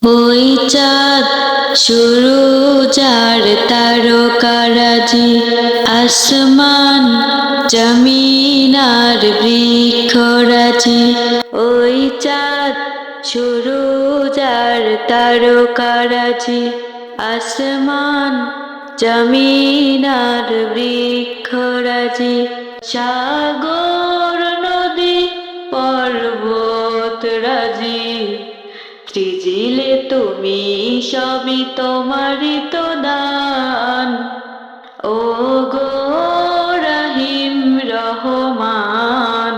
ওই চাঁদ শুরু যার তারকারাজি, আসমান জমিন আর বৃক্ষরাজি। ওই চাঁদ শুরু যার তারকারাজি, আসমান জমিন আর বৃক্ষরাজি। সাগর নদী পর্বতরাজি, সৃজিলে তুমি সবই তোমারই তো দান। ও গো রহিম রহমান,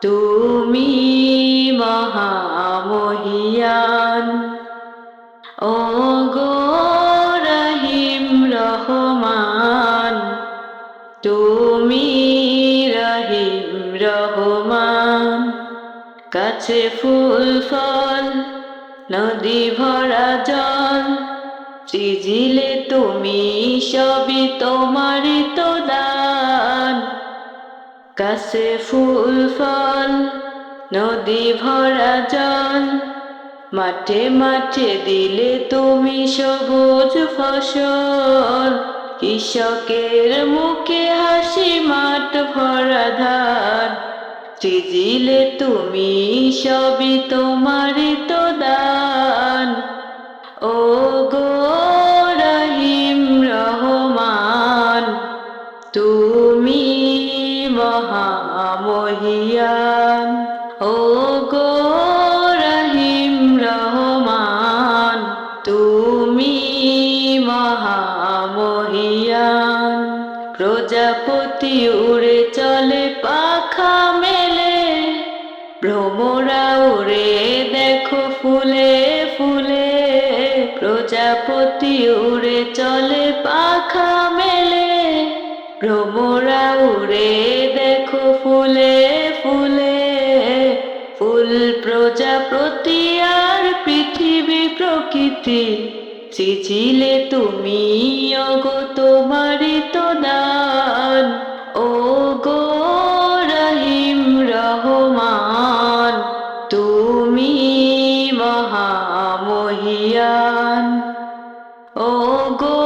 তুমি মহামহিয়ান। ও গো রহিম রহমান, তুমি রহিম রহমান। গাছে ফুল ফল নদী ভরা জল, সৃজিলে তুমি সবই তোমারই তো দান। গাছে ফুল ফল নদী ভরা জল, মাঠে মাঠে দিলে তুমি সবুজ ফসল। কৃষকের মুখে হাসি, মাঠ ভরা ধান, সৃজিলে তুমি সবই তোমারই তো দান। ও গো রহিম রহমান, তুমি মহামহিয়ান। ও গো রহিম রহমান, তুমি মহামহিয়ান। প্রজাপতি উড়ে চলে পাখা মেলে, ভ্রমরা উড়ে দেখো ফুলে ফুলে। প্রজাপতি উড়ে চলে পাখা মেলে, ভ্রমরা উড়ে দেখো ফুলে ফুলে। ফুল প্রজাপতি আর পৃথিবী প্রকৃতি, সৃজিলে তুমি ওগো তোমারই তো দান। ও গো রহিম রহমান, তুমি মহামহিয়ান। ও গো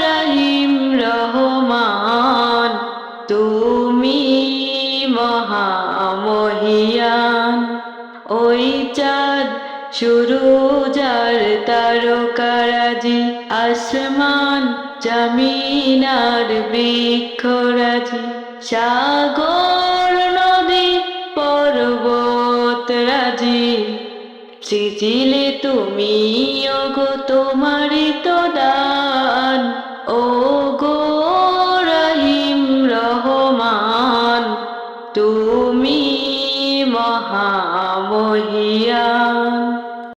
রহিম রহমান, তুমি মহামহিয়ান। ওই চাঁদ শুরু যার তারকারাজি, আসমান জমিন আর বৃক্ষরাজি। সাগর নদী পর্বতরাজি, সৃজিলে তুমি ওগো তোমারই তো দান। ও গো রহিম রহমান, তুমি মহামহিয়ান।